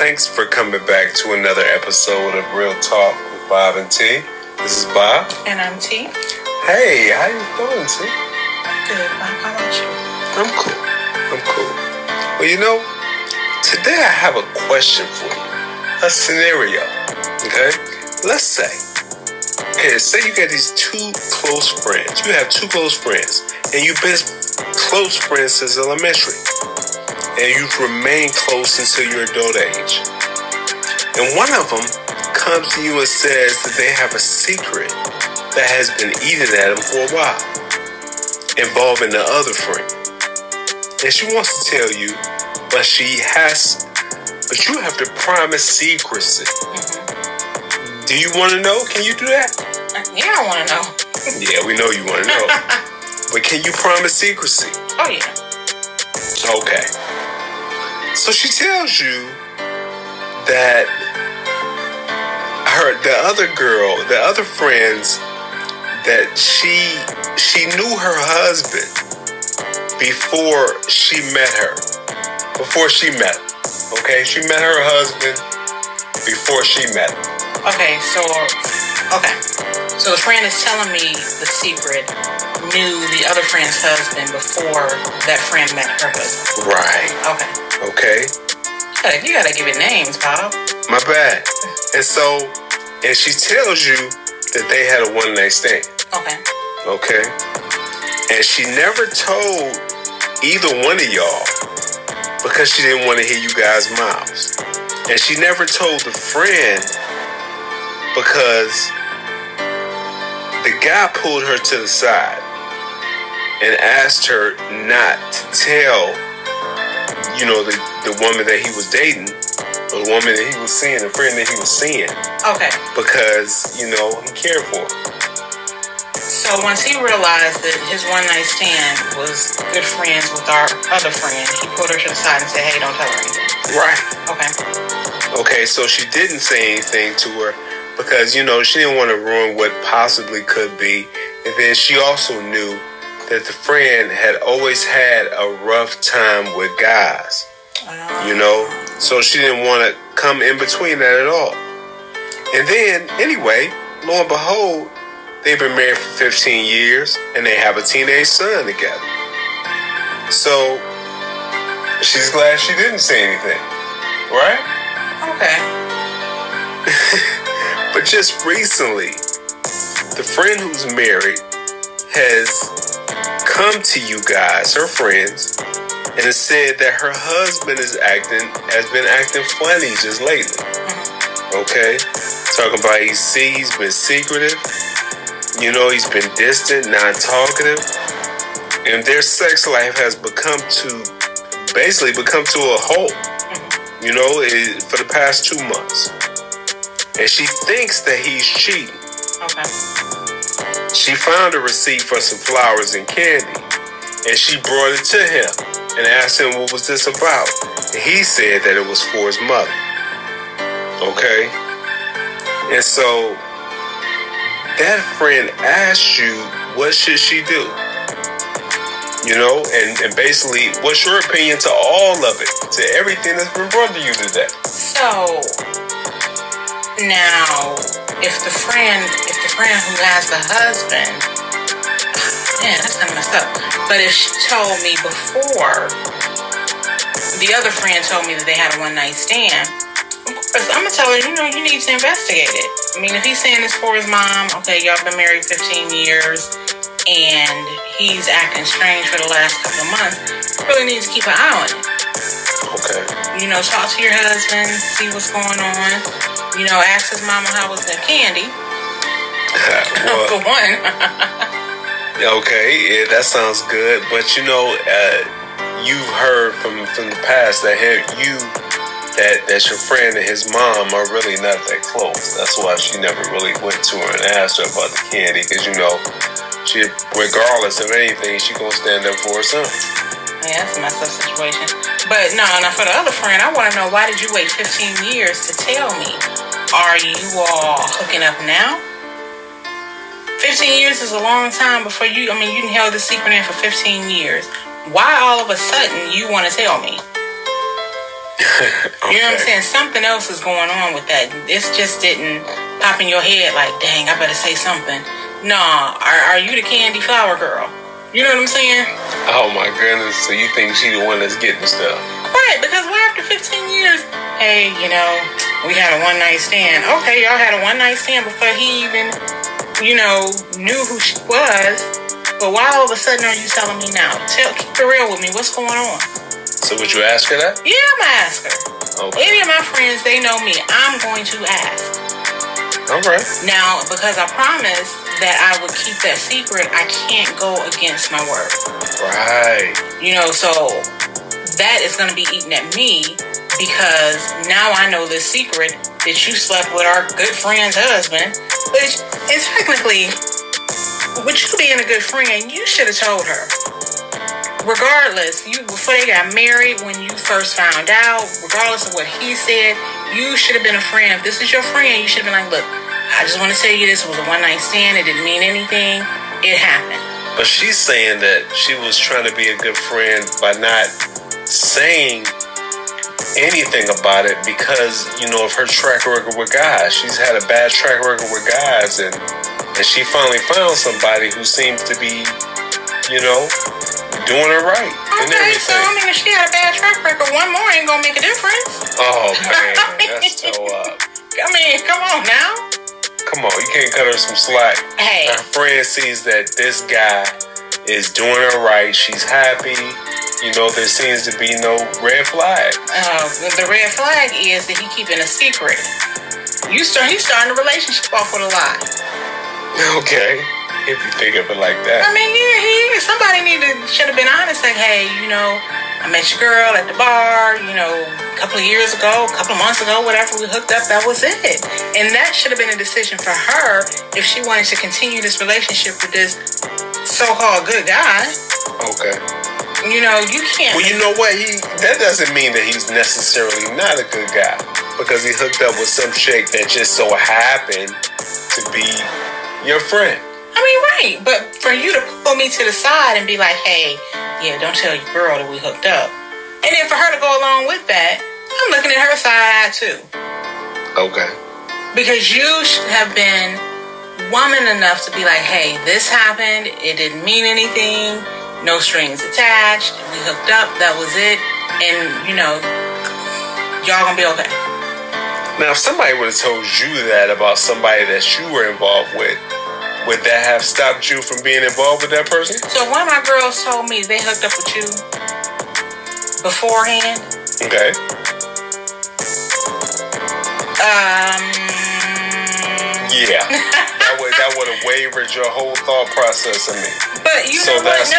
Thanks for coming back to another episode of Real Talk with Bob and T. This is Bob. And I'm T. Hey, how you doing, T? Good, Bob. How about you? I'm cool. Well, you know, today I have a question for you. A scenario, okay? Let's say you got these two close friends. You have two close friends, and you've been close friends since elementary. And you've remained close until your adult age. And one of them comes to you and says that they have a secret that has been eating at them for a while, involving the other friend. And she wants to tell you, but you have to promise secrecy. Mm-hmm. Do you want to know? Can you do that? Yeah, I want to know. Yeah, we know you want to know. But can you promise secrecy? Oh, yeah. Okay. So she tells you that the other friends, that she knew her husband before she met her. Okay? She met her husband before she met him. Okay. So the friend is telling me the secret, knew the other friend's husband before that friend met her husband. Right. Okay. You gotta give it names, Bob. My bad. And she tells you that they had a one-night stand. Okay. And she never told either one of y'all because she didn't want to hear you guys' mouths. And she never told the friend because the guy pulled her to the side and asked her not to tell, the woman that he was dating, or the woman that he was seeing, the friend that he was seeing. Okay. Because, he cared for her. So once he realized that his one-night stand was good friends with our other friend, he pulled her to the side and said, hey, don't tell her anything. Right. Okay, so she didn't say anything to her because, she didn't want to ruin what possibly could be. And then she also knew that the friend had always had a rough time with guys. So she didn't want to come in between that at all. And then, anyway, lo and behold, they've been married for 15 years and they have a teenage son together. So she's glad she didn't say anything, right? Okay. But just recently, the friend who's married has come to you guys, her friends, and has said that her husband has been acting funny just lately. Okay? Talking about he's been secretive. He's been distant, non-talkative. And their sex life has become to a halt. For the past 2 months. And she thinks that he's cheating. Okay. She found a receipt for some flowers and candy, and she brought it to him and asked him what was this about. And he said that it was for his mother. Okay? And so that friend asked you, what should she do? And basically, what's your opinion to all of it, to everything that's been brought to you today? So now, if the friend who has the husband, man, that's kind of messed up. But if she told me before, the other friend told me that they had a one-night stand, of course, I'm gonna tell her, you need to investigate it. I mean, if he's saying this for his mom, okay, y'all been married 15 years, and he's acting strange for the last couple of months, you really need to keep an eye on it. Okay. Talk to your husband, see what's going on. Ask his mama how was the candy. For one. Okay, yeah, that sounds good. But you've heard from the past that that your friend and his mom are really not that close. That's why she never really went to her and asked her about the candy, because she, regardless of anything, she gonna stand up for her son. Yeah, that's a messed up situation. But no, for the other friend, I want to know, why did you wait 15 years to tell me? Are you all hooking up now? 15 years is a long time before you done held the secret in for 15 years. Why all of a sudden you want to tell me? You know what I'm saying? Something else is going on with that. This just didn't pop in your head like, dang, I better say something. Nah, are you the candy flower girl? You know what I'm saying? Oh my goodness. So you think she the one that's getting stuff? Right, because what after 15 years, hey, we had a one night stand. Okay, y'all had a one night stand before he even, knew who she was. But why all of a sudden are you telling me now? Keep it real with me. What's going on? So would you ask her that? Yeah, I'm gonna ask her. Okay. Any of my friends, they know me. I'm going to ask. Alright. Now, because I promised that I would keep that secret, I can't go against my word. Right. So that is going to be eating at me because now I know this secret that you slept with our good friend's husband, which is technically, with you being a good friend, you should have told her. Regardless, before they got married, when you first found out, regardless of what he said, you should have been a friend. If this is your friend, you should have been like, look, I just want to tell you this was a one night stand. It didn't mean anything. It happened. But she's saying that she was trying to be a good friend by not saying anything about it because, of her track record with guys. She's had a bad track record with guys, and she finally found somebody who seems to be, doing it right. Okay, so if she had a bad track record, one more ain't gonna make a difference. Oh man, that's so come on now. Come on, you can't cut her some slack. Hey. Her friend sees that this guy is doing her right. She's happy. There seems to be no red flag. The red flag is that he keeping a secret. He's starting a relationship off with a lie. Okay. If you think of it like that. Somebody should have been honest. Like, hey, I met your girl at the bar, a couple of years ago, a couple of months ago, whatever, we hooked up, that was it. And that should have been a decision for her if she wanted to continue this relationship with this so-called good guy. Okay. You can't. Well, you know what? That doesn't mean that he's necessarily not a good guy because he hooked up with some chick that just so happened to be your friend. Right, but for you to pull me to the side and be like, hey, yeah, don't tell your girl that we hooked up. And then for her to go along with that, I'm looking at her side too. Okay. Because you should have been woman enough to be like, hey, this happened, it didn't mean anything, no strings attached, we hooked up, that was it, and, y'all gonna be okay. Now, if somebody would have told you that about somebody that you were involved with, would that have stopped you from being involved with that person? So if one of my girls told me they hooked up with you beforehand. Okay. Yeah. that would have wavered your whole thought process of me. But know what? No.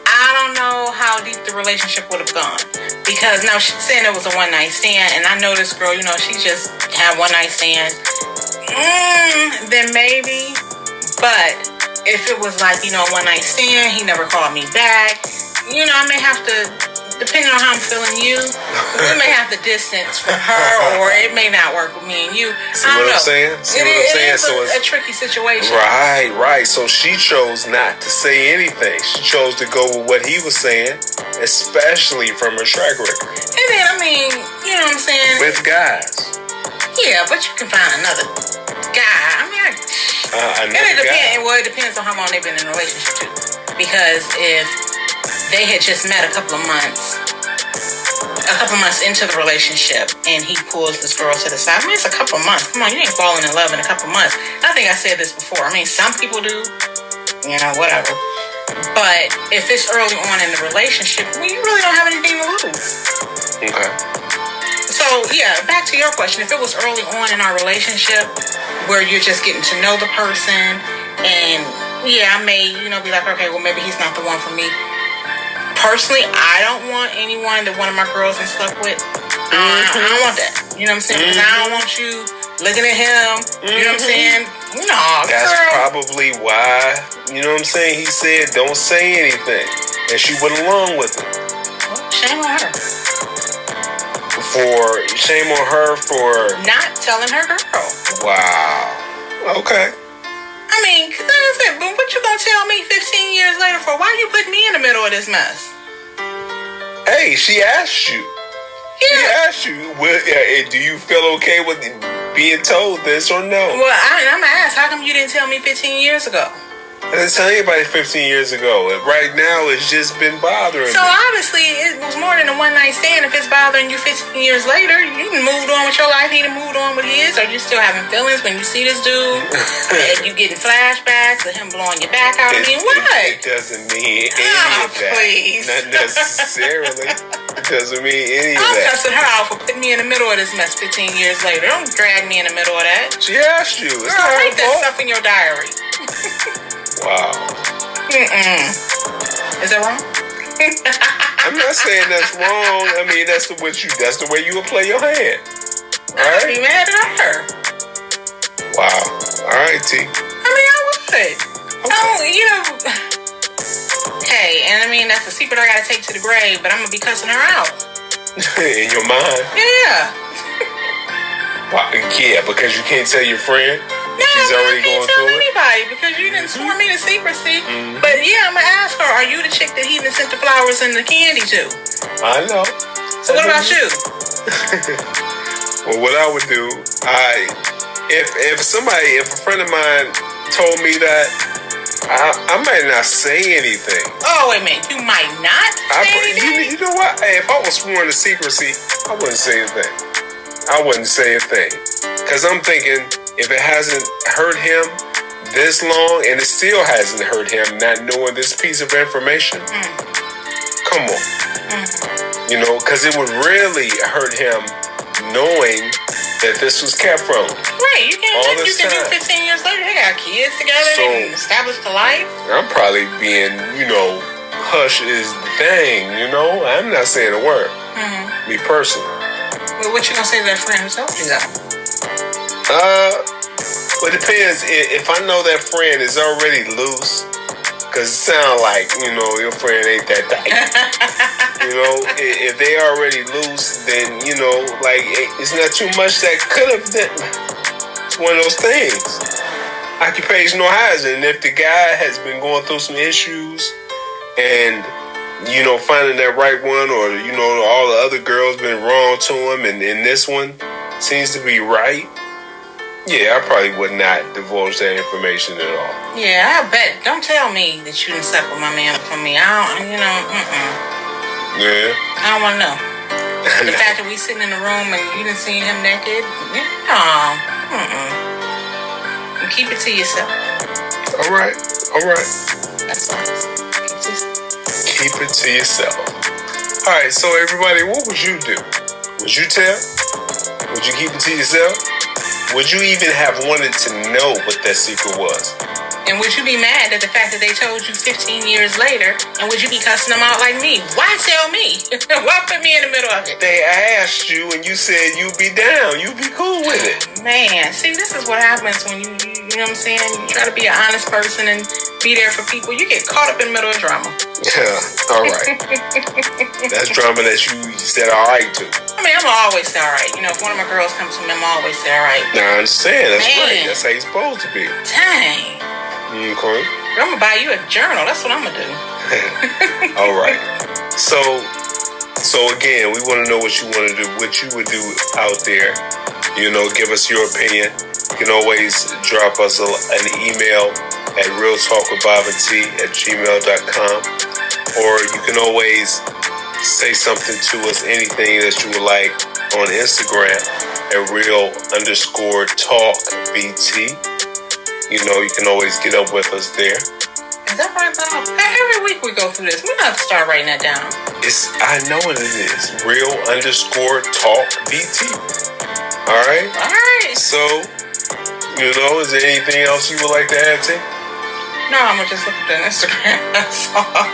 I don't know how deep the relationship would have gone. Because now she's saying it was a one night stand, and I know this girl, she just had one night stands. Then maybe. But if it was like, a one night stand, he never called me back, I may have to, depending on how I'm feeling you, we may have to distance from her, or it may not work with me and you. See what I'm saying? It is a tricky situation. Right. So she chose not to say anything. She chose to go with what he was saying, especially from her track record. And then, you know what I'm saying? With guys. Yeah, but you can find another guy. It depends on how long they've been in a relationship too. Because if they had just met a couple of months into the relationship, and he pulls this girl to the side. It's a couple of months. Come on, you ain't falling in love in a couple of months. I think I said this before. Some people do, whatever. But if it's early on in the relationship, you really don't have anything to lose. Okay. So, yeah, back to your question. If it was early on in our relationship where you're just getting to know the person, and, yeah, I may, be like, okay, well, maybe he's not the one for me. Personally, I don't want anyone that one of my girls has slept with. I don't want that. You know what I'm saying? Because I don't want you looking at him. You know what I'm saying? No, that's girl. probably why, he said don't say anything. And she went along with it. Well, shame on her. Shame on her for not telling her girl. Wow. Okay. Cause like I said, but what you gonna tell me 15 years later for? Why you putting me in the middle of this mess? Hey, she asked you. Yeah. She asked you, do you feel okay with being told this or no? Well, I'm gonna ask, how come you didn't tell me 15 years ago? I didn't tell anybody 15 years ago. Right now, it's just been bothering So me. obviously, it was more than a one night stand. If it's bothering you 15 years later, you done moved on with your life. He done moved on with his. Are you still having feelings when you see this dude? And you getting flashbacks of him blowing your back out? I mean, what? It doesn't mean any of that. Please. Not necessarily. It doesn't mean any of I'm that. cussing her out for putting me in the middle of this mess 15 years later. Don't drag me in the middle of that. She asked you. It's Girl, not her write that fault. stuff in your diary. Wow. Is that wrong? I'm not saying that's wrong. I mean, that's the way you would play your hand. All I'd right. be mad at her. Wow. All right, T. I mean, I would. Okay. Oh, you know. Hey, and I mean, that's a secret I gotta take to the grave, but I'm gonna be cussing her out. In your mind. Yeah. Wow. Yeah, because you can't tell your friend. No, She's already I can't going tell through it. anybody because you didn't swear me to secrecy. But yeah, I'm gonna ask her, are you the chick that he done sent the flowers and the candy to? I know. So what about you? Well, what I would do, if a friend of mine told me that, I might not say anything. Oh, wait a minute. You might not say anything? You know what? Hey, if I was sworn to secrecy, I wouldn't say anything. I wouldn't say a thing. Because I'm thinking, if it hasn't hurt him this long, and it still hasn't hurt him not knowing this piece of information, come on. You know, because it would really hurt him knowing that this was kept from him. Right, you can do time. 15 years later. They got kids together. So- They established a life. I'm probably being, hush is the thing, I'm not saying a word. Me personally. Well, what you gonna say to that friend who told you that? Well, it depends. If I know that friend is already loose, because it sounds like, your friend ain't that tight. If they already loose, then, it's not too much that could have been. It's one of those things. Occupational hazard. And if the guy has been going through some issues and, finding that right one, or, all the other girls been wrong to him, and this one seems to be right, yeah, I probably would not divulge that information at all. Yeah, I bet. Don't tell me that you done slept with my man before me. I don't, Yeah. I don't want to know. The fact that we sitting in the room and you done seen him naked, And keep it to yourself. All right. That's all. Keep it to yourself. All right, so everybody, what would you do? Would you tell? Would you keep it to yourself? Would you even have wanted to know what that secret was? And would you be mad at the fact that they told you 15 years later? And would you be cussing them out like me? Why tell me? Why put me in the middle of it? They asked you and you said you'd be down. You'd be cool with it. Man, see, this is what happens when you know what I'm saying? You try to be an honest person and be there for people. You get caught up in the middle of drama. Yeah, all right. That's drama that you said all right to. I mean, I'm always say all right. If one of my girls comes to me, I'm always say all right. Now, I understand. That's Man. right. That's how you're supposed to be. Dang. Okay. I'm going to buy you a journal. That's what I'm going to do. All right. So again, we want to know what you want to do, what you would do out there. Give us your opinion. You can always drop us an email at realtalkwithbobatT@gmail.com, or you can always say something to us, anything that you would like, on Instagram at real_talkbt. You can always get up with us there. Is that right, Bob? Every week we go through this. We're going to have to start writing that down. I know what it is. real_talkbt. All right? All right. So, is there anything else you would like to add, T? No, I'm going to just look at the Instagram. That's all.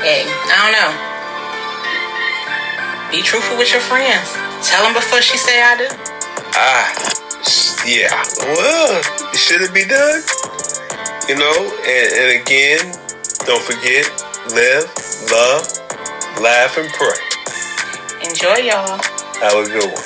Hey, I don't know. Be truthful with your friends. Tell them before she say I do. Yeah. Well, should it be done? And again, don't forget, live, love, laugh, and pray. Enjoy, y'all. Have a good one.